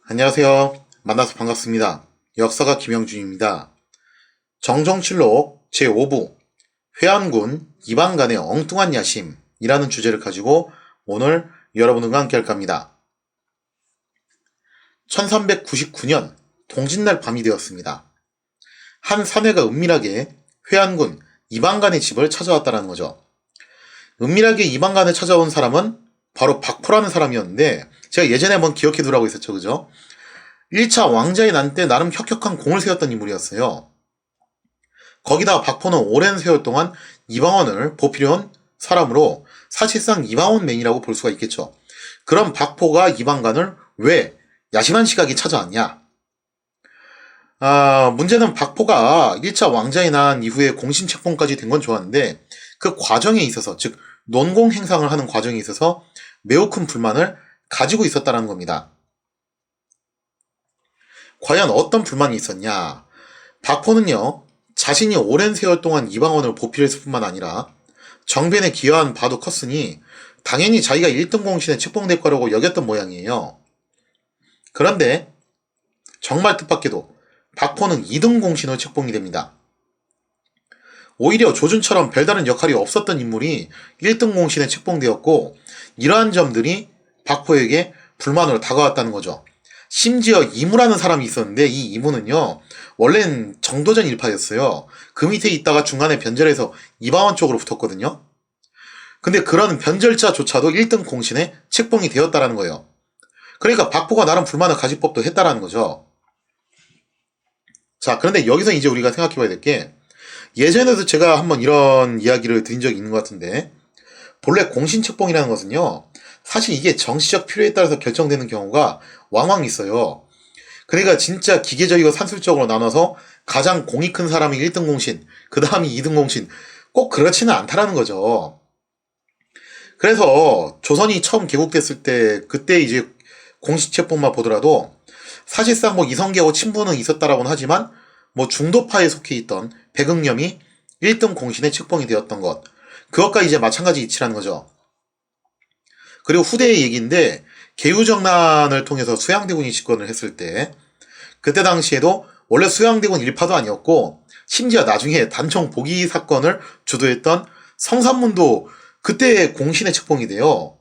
안녕하세요. 만나서 반갑습니다. 역사가 김영준입니다. 정정칠록 제5부 회안군 이방간의 엉뚱한 야심이라는 주제를 가지고 오늘 여러분들과 함께 할까 합니다. 1399년 동짓날 밤이 되었습니다. 한 사내가 은밀하게 회안군 이방간의 집을 찾아왔다는 거죠. 은밀하게 이방간에 찾아온 사람은 바로 박포라는 사람이었는데 제가 예전에 한번 기억해 두라고 했었죠. 그죠? 1차 왕자의 난 때 나름 혁혁한 공을 세웠던 인물이었어요. 거기다 박포는 오랜 세월 동안 이방원을 보필해온 사람으로 사실상 이방원맨이라고 볼 수가 있겠죠. 그럼 박포가 이방간을 왜 야심한 시각에 찾아왔냐? 문제는 박포가 1차 왕자의 난 이후에 공신책봉까지 된 건 좋았는데 그 과정에 있어서, 즉 논공 행상을 하는 과정에 있어서 매우 큰 불만을 가지고 있었다는 겁니다. 과연 어떤 불만이 있었냐? 박포는요, 자신이 오랜 세월 동안 이방원을 보필했을 뿐만 아니라 정변에 기여한 바도 컸으니 당연히 자기가 1등 공신에 책봉될 거라고 여겼던 모양이에요. 그런데 정말 뜻밖에도 박포는 2등 공신으로 책봉이 됩니다. 오히려 조준처럼 별다른 역할이 없었던 인물이 1등 공신에 책봉되었고, 이러한 점들이 박포에게 불만으로 다가왔다는 거죠. 심지어 이무라는 사람이 있었는데 이 이무는요, 원래는 정도전 일파였어요. 그 밑에 있다가 중간에 변절해서 이방원 쪽으로 붙었거든요. 근데 그런 변절자조차도 1등 공신에 책봉이 되었다라는 거예요. 그러니까 박포가 나름 불만을 가질 법도 했다라는 거죠. 자, 그런데 여기서 이제 우리가 생각해 봐야 될 게, 예전에도 제가 한번 이런 이야기를 드린 적이 있는 것 같은데, 본래 공신책봉이라는 것은요, 사실 이게 정치적 필요에 따라서 결정되는 경우가 왕왕 있어요. 그러니까 진짜 기계적이고 산술적으로 나눠서 가장 공이 큰 사람이 1등 공신, 그 다음이 2등 공신, 꼭 그렇지는 않다라는 거죠. 그래서 조선이 처음 개국됐을 때, 그때 이제 공신책봉만 보더라도 사실상 뭐 이성계하고 친분은 있었다라고는 하지만 뭐 중도파에 속해 있던 백응념이 1등 공신에 책봉이 되었던 것, 그것과 이제 마찬가지 이치라는 거죠. 그리고 후대의 얘기인데, 개유정난을 통해서 수양대군이 집권을 했을 때, 그때 당시에도 원래 수양대군 일파도 아니었고, 심지어 나중에 단총 보기 사건을 주도했던 성산문도 그때 공신에 책봉이 돼요.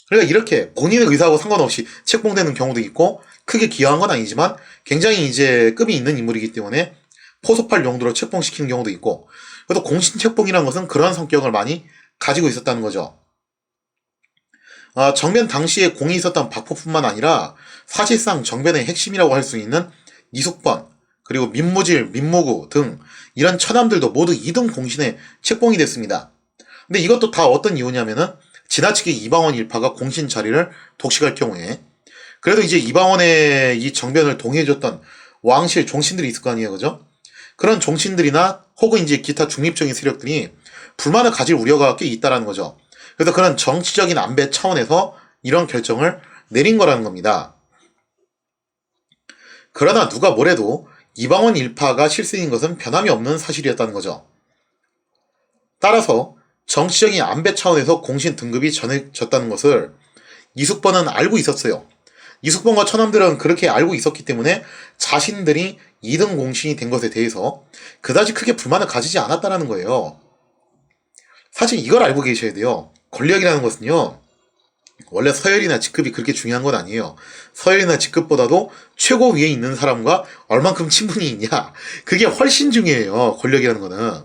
그러니까 이렇게 본인의 의사하고 상관없이 책봉되는 경우도 있고, 크게 기여한 건 아니지만 굉장히 이제 급이 있는 인물이기 때문에 포섭할 용도로 책봉시키는 경우도 있고, 그래도 공신 책봉이라는 것은 그런 성격을 많이 가지고 있었다는 거죠. 정변 당시에 공이 있었던 박포뿐만 아니라 사실상 정변의 핵심이라고 할 수 있는 이숙번, 그리고 민무질, 민무구 등 이런 처남들도 모두 2등 공신에 책봉이 됐습니다. 근데 이것도 다 어떤 이유냐면은 지나치게 이방원 일파가 공신 자리를 독식할 경우에, 그래도 이제 이방원의 이 정변을 동의해줬던 왕실 종신들이 있을 거 아니에요, 그죠? 그런 종신들이나 혹은 이제 기타 중립적인 세력들이 불만을 가질 우려가 꽤 있다라는 거죠. 그래서 그런 정치적인 안배 차원에서 이런 결정을 내린 거라는 겁니다. 그러나 누가 뭐래도 이방원 일파가 실세인 것은 변함이 없는 사실이었다는 거죠. 따라서 정치적인 안배 차원에서 공신 등급이 전해졌다는 것을 이숙번은 알고 있었어요. 이숙번과 처남들은 그렇게 알고 있었기 때문에 자신들이 2등 공신이 된 것에 대해서 그다지 크게 불만을 가지지 않았다는 거예요. 사실 이걸 알고 계셔야 돼요. 권력이라는 것은요, 원래 서열이나 직급이 그렇게 중요한 건 아니에요. 서열이나 직급보다도 최고 위에 있는 사람과 얼만큼 친분이 있냐, 그게 훨씬 중요해요. 권력이라는 거는.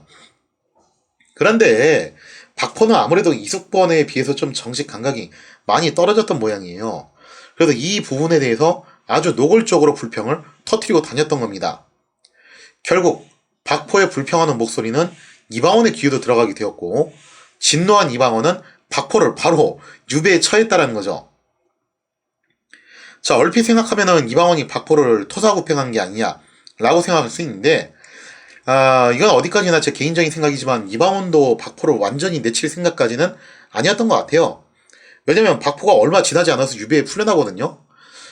그런데 박포는 아무래도 이숙번에 비해서 좀 정식 감각이 많이 떨어졌던 모양이에요. 그래서 이 부분에 대해서 아주 노골적으로 불평을 터뜨리고 다녔던 겁니다. 결국 박포의 불평하는 목소리는 이방원의 귀에도 들어가게 되었고, 진노한 이방원은 박포를 바로 유배에 처했다는 거죠. 자, 얼핏 생각하면은 이방원이 박포를 토사구팽한 게 아니냐라고 생각할 수 있는데, 이건 어디까지나 제 개인적인 생각이지만 이방원도 박포를 완전히 내칠 생각까지는 아니었던 것 같아요. 왜냐면 박포가 얼마 지나지 않아서 유배에 풀려나거든요.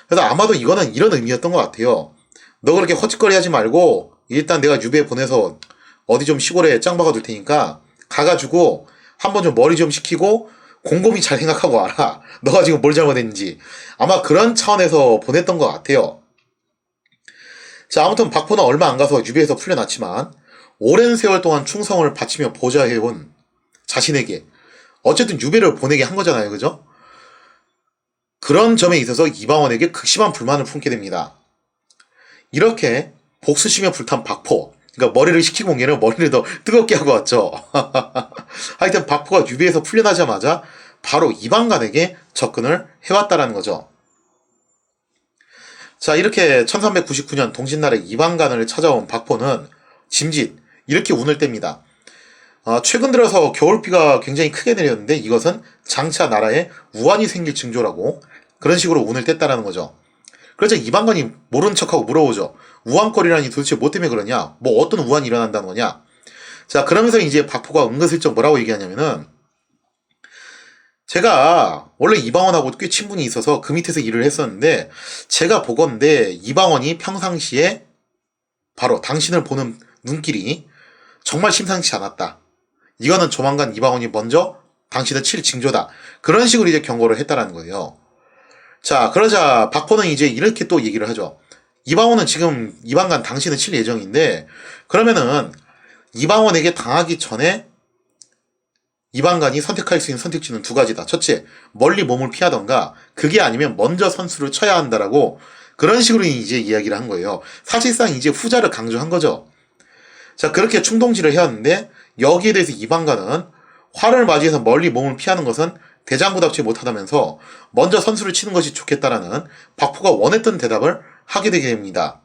그래서 아마도 이거는 이런 의미였던 것 같아요. 너 그렇게 허짓거리 하지 말고 일단 내가 유배에 보내서 어디 좀 시골에 짱 박아둘 테니까 가가지고 한번 좀 머리 좀 식히고 곰곰이 잘 생각하고 와라. 너가 지금 뭘 잘못했는지. 아마 그런 차원에서 보냈던 것 같아요. 자, 아무튼 박포는 얼마 안 가서 유배에서 풀려났지만 오랜 세월 동안 충성을 바치며 보좌해온 자신에게 어쨌든 유배를 보내게 한 거잖아요. 그죠? 그런 점에 있어서 이방원에게 극심한 불만을 품게 됩니다. 이렇게 복수심에 불탄 박포, 그러니까 머리를 식히고 온 게 아니라 머리를 더 뜨겁게 하고 왔죠. 하여튼 박포가 유배에서 풀려나자마자 바로 이방간에게 접근을 해왔다라는 거죠. 자, 이렇게 1399년 동짓날에 이방간을 찾아온 박포는 짐짓 이렇게 운을 뗍니다. 최근 들어서 겨울비가 굉장히 크게 내렸는데 이것은 장차 나라에 우환이 생길 징조라고 그런 식으로 운을 뗐다라는 거죠. 그래서 이방관이 모르는 척하고 물어보죠. 우환거리라니 도대체 뭐 때문에 그러냐? 뭐 어떤 우환이 일어난다는 거냐? 자, 그러면서 이제 박포가 은근슬쩍 뭐라고 얘기하냐면은 제가 원래 이방원하고 꽤 친분이 있어서 그 밑에서 일을 했었는데 제가 보건대 이방원이 평상시에 바로 당신을 보는 눈길이 정말 심상치 않았다. 이거는 조만간 이방원이 먼저 당신을 칠 징조다. 그런 식으로 이제 경고를 했다라는 거예요. 자, 그러자 박포는 이제 이렇게 또 얘기를 하죠. 이방원은 지금 이방간 당신을 칠 예정인데 그러면은 이방원에게 당하기 전에 이방간이 선택할 수 있는 선택지는 두 가지다. 첫째, 멀리 몸을 피하던가 그게 아니면 먼저 선수를 쳐야 한다라고 그런 식으로 이제 이야기를 한 거예요. 사실상 이제 후자를 강조한 거죠. 자, 그렇게 충동질을 해왔는데 여기에 대해서 이방간은 화를 맞이해서 멀리 몸을 피하는 것은 대장부답지 못하다면서 먼저 선수를 치는 것이 좋겠다라는 박포가 원했던 대답을 하게 되게 됩니다.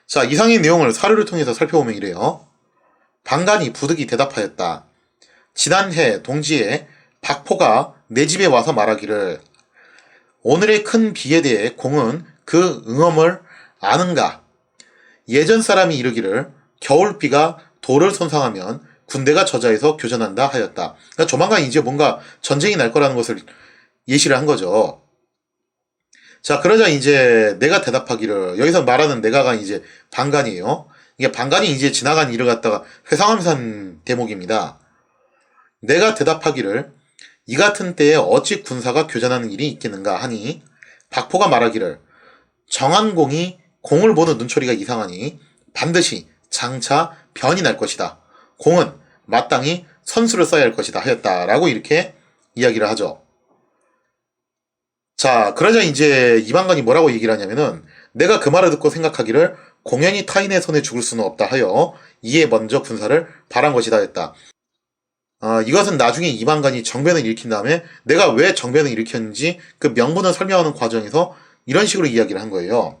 자, 이상의 내용을 사료를 통해서 살펴보면 이래요. 방간이 부득이 대답하였다. 지난해 동지에 박포가 내 집에 와서 말하기를 오늘의 큰 비에 대해 공은 그 응엄을 아는가? 예전 사람이 이르기를 겨울비가 돌을 손상하면 군대가 저자해서 교전한다 하였다. 그러니까 조만간 이제 뭔가 전쟁이 날 거라는 것을 예시를 한 거죠. 자, 그러자 이제 내가 대답하기를 여기서 말하는 내가가 이제 방간이에요. 이게 방간이 이제 지나간 일을 갖다가 회상하면서 한 대목입니다. 내가 대답하기를 이 같은 때에 어찌 군사가 교전하는 일이 있겠는가 하니 박포가 말하기를 정한공이 공을 보는 눈초리가 이상하니 반드시 장차 변이 날 것이다. 공은 마땅히 선수를 써야 할 것이다 하였다라고 이렇게 이야기를 하죠. 자, 그러자 이제 이방관이 뭐라고 얘기를 하냐면은 내가 그 말을 듣고 생각하기를 공연히 타인의 손에 죽을 수는 없다 하여 이에 먼저 군사를 발한 것이다 했다. 이것은 나중에 이방관이 정변을 일으킨 다음에 내가 왜 정변을 일으켰는지 그 명분을 설명하는 과정에서 이런 식으로 이야기를 한 거예요.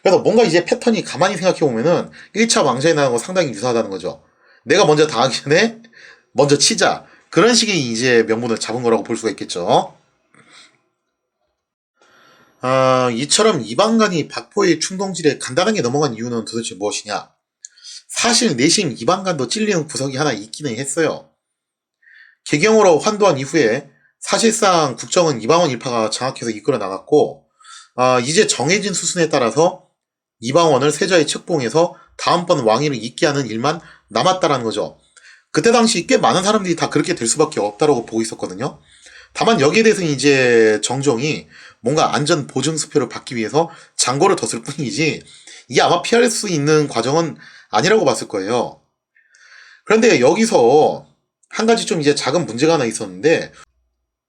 그래서 뭔가 이제 패턴이 가만히 생각해보면은 1차 왕자에 나온 거 상당히 유사하다는 거죠. 내가 먼저 당하기 전에 먼저 치자. 그런 식의 이제 명분을 잡은 거라고 볼 수가 있겠죠. 이처럼 이방간이 박포의 충동질에 간단하게 넘어간 이유는 도대체 무엇이냐? 사실 내심 이방간도 찔리는 구석이 하나 있기는 했어요. 개경으로 환도한 이후에 사실상 국정은 이방원 일파가 장악해서 이끌어 나갔고 이제 정해진 수순에 따라서 이방원을 세자의 책봉해서 다음번 왕위를 잇게 하는 일만 남았다라는 거죠. 그때 당시 꽤 많은 사람들이 다 그렇게 될 수밖에 없다라고 보고 있었거든요. 다만 여기에 대해서 이제 정종이 뭔가 안전 보증 수표를 받기 위해서 장고를 뒀을 뿐이지 이게 아마 피할 수 있는 과정은 아니라고 봤을 거예요. 그런데 여기서 한 가지 좀 이제 작은 문제가 하나 있었는데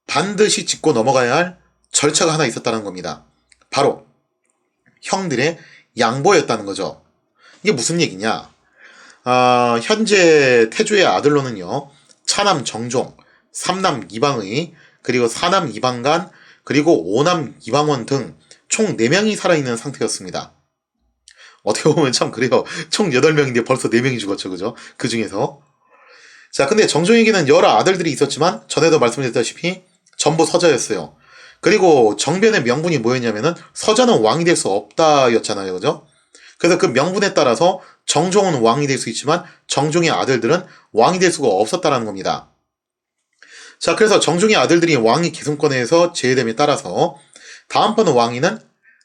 반드시 짚고 넘어가야 할 절차가 하나 있었다는 겁니다. 바로 형들의 양보였다는 거죠. 이게 무슨 얘기냐? 현재 태조의 아들로는요, 차남 정종, 삼남 이방의, 그리고 사남 이방간, 그리고 오남 이방원 등 총 4명이 살아있는 상태였습니다. 어떻게 보면 참 그래요. 총 8명인데 벌써 4명이 죽었죠. 그죠? 그 중에서. 자, 근데 정종에게는 여러 아들들이 있었지만 전에도 말씀드렸다시피 전부 서자였어요. 그리고 정변의 명분이 뭐였냐면은 서자는 왕이 될 수 없다 였잖아요. 그죠? 그래서 그 명분에 따라서 정종은 왕이 될 수 있지만 정종의 아들들은 왕이 될 수가 없었다라는 겁니다. 자, 그래서 정종의 아들들이 왕위 계승권에서 제외됨에 따라서 다음번 왕위는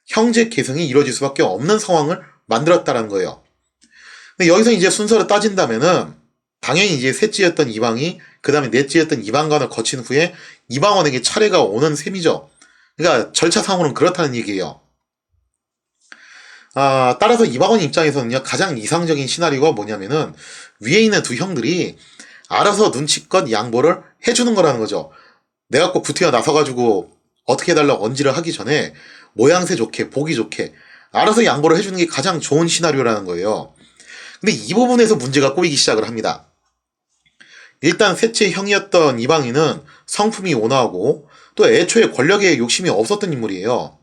형제 계승이 이루어질 수밖에 없는 상황을 만들었다라는 거예요. 근데 여기서 이제 순서를 따진다면은 당연히 이제 셋째였던 이방이 그 다음에 넷째였던 이방관을 거친 후에 이방원에게 차례가 오는 셈이죠. 그러니까 절차상으로는 그렇다는 얘기예요. 따라서 이방원 입장에서는요, 가장 이상적인 시나리오가 뭐냐면은 위에 있는 두 형들이 알아서 눈치껏 양보를 해주는 거라는 거죠. 내가 꼭 구태여 나서가지고 어떻게 해달라고 언지를 하기 전에 모양새 좋게 보기 좋게 알아서 양보를 해주는 게 가장 좋은 시나리오라는 거예요. 근데 이 부분에서 문제가 꼬이기 시작을 합니다. 일단 셋째 형이었던 이방인은 성품이 온화하고 또 애초에 권력에 욕심이 없었던 인물이에요.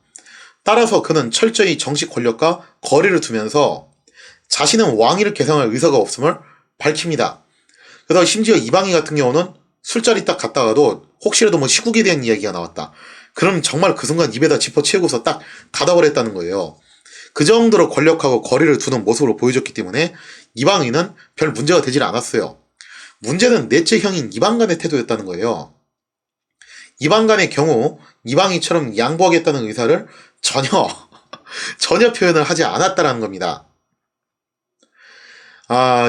따라서 그는 철저히 정식 권력과 거리를 두면서 자신은 왕위를 계승할 의사가 없음을 밝힙니다. 그래서 심지어 이방인 같은 경우는 술자리 딱 갔다가도 혹시라도 뭐 시국에 대한 이야기가 나왔다. 그럼 정말 그 순간 입에다 짚어채우고서 딱 가다버렸다는 거예요. 그 정도로 권력하고 거리를 두는 모습으로 보여줬기 때문에 이방인은 별 문제가 되질 않았어요. 문제는 넷째 형인 이방간의 태도였다는 거예요. 이방간의 경우 이방인처럼 양보하겠다는 의사를 전혀 표현을 하지 않았다는 겁니다.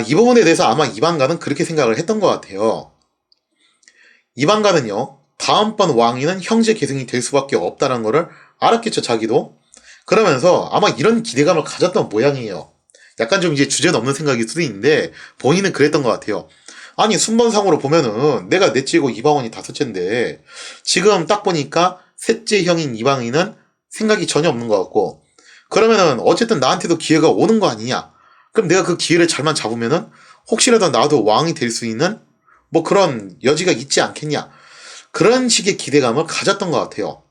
이 부분에 대해서 아마 이방간은 그렇게 생각을 했던 것 같아요. 이방간은요, 다음번 왕위는 형제 계승이 될 수밖에 없다는 거를 알았겠죠, 자기도. 그러면서 아마 이런 기대감을 가졌던 모양이에요. 약간 좀 이제 주제넘는 생각일 수도 있는데 본인은 그랬던 것 같아요. 아니 순번상으로 보면은 내가 넷째고 이방원이 다섯째인데 지금 딱 보니까 셋째 형인 이방인은 생각이 전혀 없는 것 같고, 그러면은 어쨌든 나한테도 기회가 오는 거 아니냐. 그럼 내가 그 기회를 잘만 잡으면은 혹시라도 나도 왕이 될 수 있는 뭐 그런 여지가 있지 않겠냐. 그런 식의 기대감을 가졌던 것 같아요.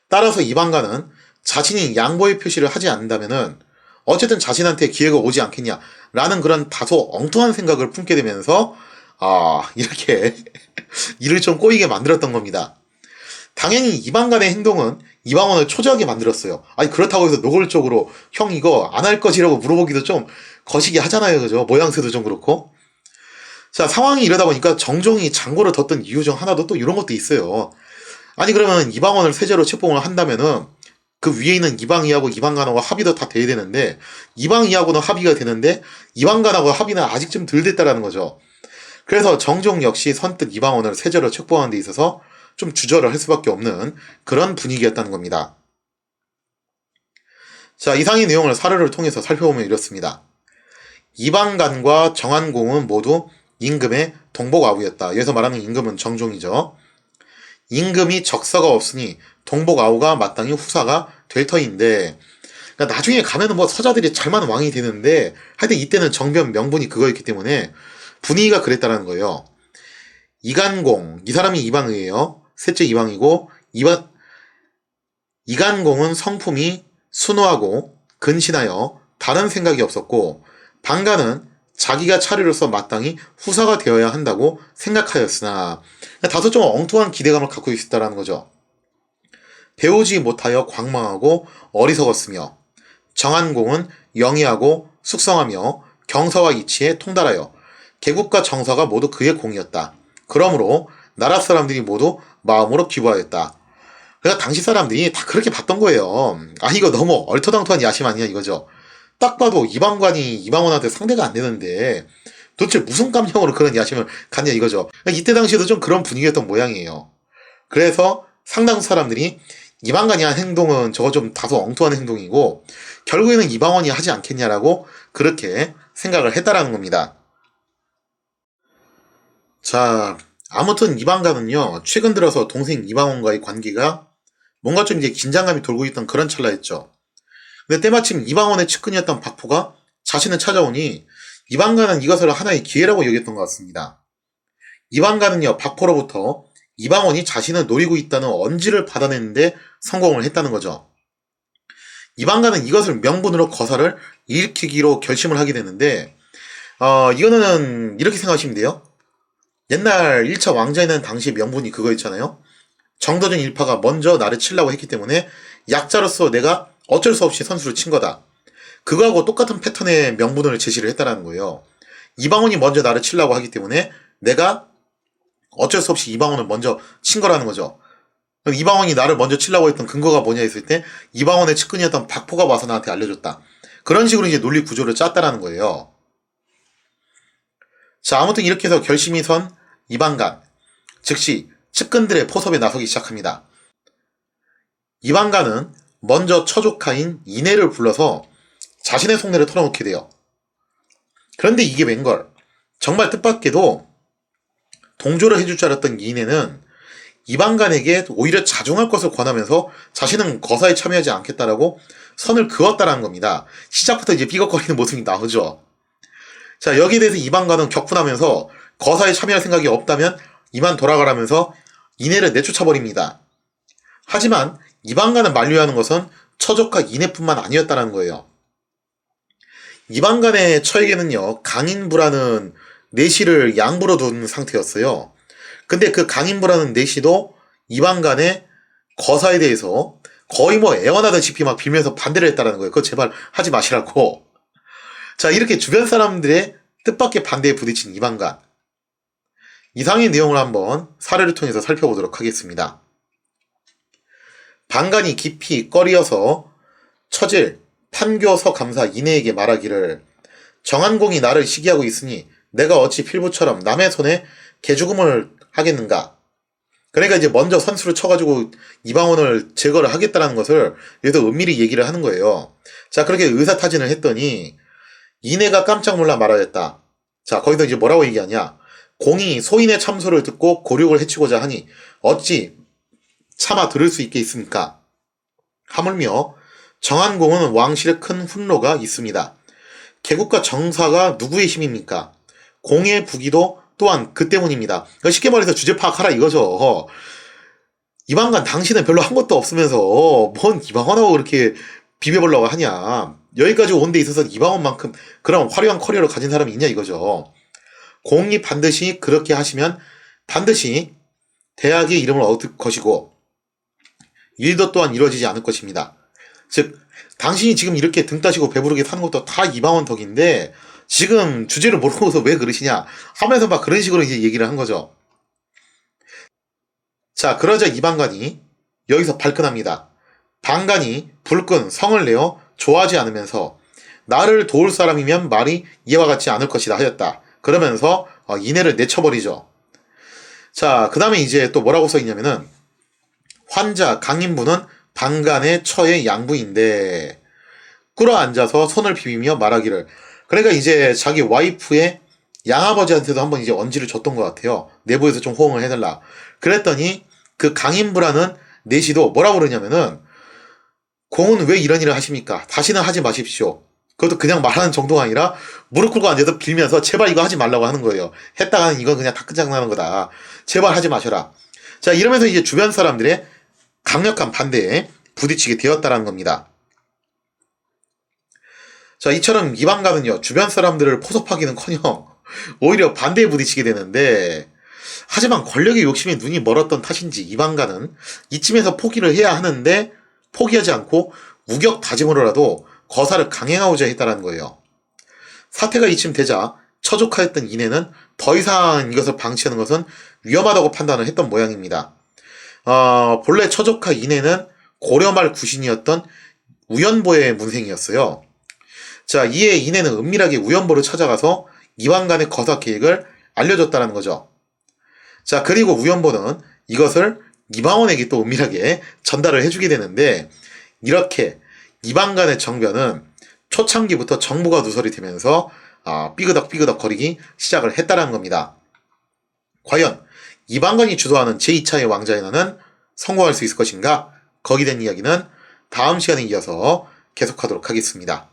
따라서 이방가는 자신이 양보의 표시를 하지 않는다면은 어쨌든 자신한테 기회가 오지 않겠냐라는 그런 다소 엉뚱한 생각을 품게 되면서 이렇게 일을 좀 꼬이게 만들었던 겁니다. 당연히 이방간의 행동은 이방원을 초조하게 만들었어요. 아니 그렇다고 해서 노골적으로 형 이거 안 할 것이라고 물어보기도 좀 거시기 하잖아요. 그죠? 모양새도 좀 그렇고. 자, 상황이 이러다 보니까 정종이 장고를 뒀던 이유 중 하나도 또 이런 것도 있어요. 아니 그러면 이방원을 세제로 책봉을 한다면은 그 위에 있는 이방이하고 이방간하고 합의도 다 돼야 되는데 이방이하고는 합의가 되는데 이방간하고 합의는 아직 좀 덜 됐다라는 거죠. 그래서 정종 역시 선뜻 이방원을 세제로 책봉하는 데 있어서 좀 주저를 할 수밖에 없는 그런 분위기였다는 겁니다. 자, 이상의 내용을 사료를 통해서 살펴보면 이렇습니다. 이방간과 정한공은 모두 임금의 동복아우였다. 여기서 말하는 임금은 정종이죠. 임금이 적서가 없으니 동복아우가 마땅히 후사가 될 터인데, 그러니까 나중에 가면은 뭐 서자들이 잘만 왕이 되는데 하여튼 이때는 정변 명분이 그거였기 때문에 분위기가 그랬다라는 거예요. 이간공, 이 사람이 이방이에요. 셋째 이방이고 이간공은 성품이 순우하고 근신하여 다른 생각이 없었고, 방간은 자기가 차례로서 마땅히 후사가 되어야 한다고 생각하였으나 다소 좀 엉뚱한 기대감을 갖고 있었다는 거죠. 배우지 못하여 광망하고 어리석었으며 정한공은 영희하고 숙성하며 경서와 이치에 통달하여 개국과 정서가 모두 그의 공이었다. 그러므로 나라 사람들이 모두 마음으로 기부하였다. 그러니까 당시 사람들이 다 그렇게 봤던 거예요. 이거 너무 얼토당토한 야심 아니야 이거죠. 딱 봐도 이방관이 이방원한테 상대가 안 되는데 도대체 무슨 감정으로 그런 야심을 갖냐 이거죠. 그러니까 이때 당시에도 좀 그런 분위기였던 모양이에요. 그래서 상당수 사람들이 이방관이 한 행동은 저거 좀 다소 엉뚱한 행동이고 결국에는 이방원이 하지 않겠냐라고 그렇게 생각을 했다라는 겁니다. 자, 아무튼 이방관은요, 최근 들어서 동생 이방원과의 관계가 뭔가 좀 이제 긴장감이 돌고 있던 그런 찰나였죠. 근데 때마침 이방원의 측근이었던 박포가 자신을 찾아오니 이방관은 이것을 하나의 기회라고 여겼던 것 같습니다. 이방관은요, 박포로부터 이방원이 자신을 노리고 있다는 언지를 받아내는데 성공을 했다는 거죠. 이방관은 이것을 명분으로 거사를 일으키기로 결심을 하게 되는데, 이거는 이렇게 생각하시면 돼요. 옛날 1차 왕자에는 당시 명분이 그거였잖아요. 정도전 일파가 먼저 나를 치려고 했기 때문에 약자로서 내가 어쩔 수 없이 선수를 친 거다. 그거하고 똑같은 패턴의 명분을 제시를 했다는 거예요. 이방원이 먼저 나를 치려고 하기 때문에 내가 어쩔 수 없이 이방원을 먼저 친 거라는 거죠. 이방원이 나를 먼저 치려고 했던 근거가 뭐냐 했을 때 이방원의 측근이었던 박포가 와서 나한테 알려줬다. 그런 식으로 이제 논리 구조를 짰다라는 거예요. 자, 아무튼 이렇게 해서 결심이 선 이방간, 즉시 측근들의 포섭에 나서기 시작합니다. 이방간은 먼저 처조카인 이내를 불러서 자신의 속내를 털어놓게 돼요. 그런데 이게 웬걸, 정말 뜻밖에도 동조를 해줄 줄 알았던 이내는 이방간에게 오히려 자중할 것을 권하면서 자신은 거사에 참여하지 않겠다라고 선을 그었다라는 겁니다. 시작부터 이제 삐걱거리는 모습이 나오죠. 자, 여기에 대해서 이방간은 격분하면서 거사에 참여할 생각이 없다면 이만 돌아가라면서 이내를 내쫓아버립니다. 하지만 이방간을 만류하는 것은 처조카 이내뿐만 아니었다는 거예요. 이방간의 처에게는요, 강인부라는 내시를 양부로 둔 상태였어요. 근데 그 강인부라는 내시도 이방간의 거사에 대해서 거의 뭐 애원하다시피 막 빌면서 반대를 했다는 거예요. 그거 제발 하지 마시라고. 자, 이렇게 주변 사람들의 뜻밖의 반대에 부딪힌 이방간. 이상의 내용을 한번 사례를 통해서 살펴보도록 하겠습니다. 방간이 깊이 꺼리어서 처질 판교서 감사 이내에게 말하기를, 정한공이 나를 시기하고 있으니 내가 어찌 필부처럼 남의 손에 개죽음을 하겠는가. 그러니까 이제 먼저 선수를 쳐가지고 이방원을 제거를 하겠다는 것을 여기서 은밀히 얘기를 하는 거예요. 자, 그렇게 의사타진을 했더니 이내가 깜짝 놀라 말하였다. 자, 거기서 이제 뭐라고 얘기하냐. 공이 소인의 참소를 듣고 고륙을 해치고자 하니 어찌 차마 들을 수 있게 있습니까? 하물며 정한공은 왕실에 큰 훈로가 있습니다. 개국과 정사가 누구의 힘입니까? 공의 부기도 또한 그 때문입니다. 쉽게 말해서 주제 파악하라 이거죠. 이방간 당신은 별로 한 것도 없으면서 뭔 이방원하고 그렇게 비벼보려고 하냐. 여기까지 온 데 있어서 이방원만큼 그런 화려한 커리어를 가진 사람이 있냐 이거죠. 공이 반드시 그렇게 하시면 반드시 대학의 이름을 얻을 것이고 일도 또한 이루어지지 않을 것입니다. 즉 당신이 지금 이렇게 등 따시고 배부르게 사는 것도 다 이방원 덕인데 지금 주제를 모르고서 왜 그러시냐 하면서 막 그런 식으로 이제 얘기를 한 거죠. 자, 그러자 이방간이 여기서 발끈합니다. 방간이 불끈 성을 내어 좋아하지 않으면서 나를 도울 사람이면 말이 이와 같지 않을 것이다 하였다. 그러면서 이내를 내쳐버리죠. 자, 그 다음에 이제 또 뭐라고 써있냐면은 환자 강인부는 방간의 처의 양부인데 꿇어앉아서 손을 비비며 말하기를, 그러니까 이제 자기 와이프의 양아버지한테도 한번 이제 언지를 줬던 것 같아요. 내부에서 좀 호응을 해달라. 그랬더니 그 강인부라는 내시도 뭐라고 그러냐면은 공은 왜 이런 일을 하십니까? 다시는 하지 마십시오. 그것도 그냥 말하는 정도가 아니라 무릎 꿇고 앉아서 빌면서 제발 이거 하지 말라고 하는 거예요. 했다가는 이건 그냥 다 끝장나는 거다. 제발 하지 마셔라. 자, 이러면서 이제 주변 사람들의 강력한 반대에 부딪히게 되었다라는 겁니다. 자, 이처럼 이방간은요, 주변 사람들을 포섭하기는커녕 오히려 반대에 부딪히게 되는데, 하지만 권력의 욕심에 눈이 멀었던 탓인지 이방간은 이쯤에서 포기를 해야 하는데 포기하지 않고 우격 다짐으로라도 거사를 강행하고자 했다는 거예요. 사태가 이쯤 되자 처족하였던 이내는 더 이상 이것을 방치하는 것은 위험하다고 판단을 했던 모양입니다. 본래 처족하 이내는 고려말 구신이었던 우연보의 문생이었어요. 자, 이에 이내는 은밀하게 우연보를 찾아가서 이방간의 거사 계획을 알려줬다는 거죠. 자, 그리고 우연보는 이것을 이방원에게 또 은밀하게 전달을 해주게 되는데, 이렇게 이방간의 정변은 초창기부터 정부가 누설이 되면서 삐그덕삐그덕 거리기 시작을 했다는 겁니다. 과연 이방간이 주도하는 제2차의 왕자의 난은 성공할 수 있을 것인가? 거기에 대한 이야기는 다음 시간에 이어서 계속하도록 하겠습니다.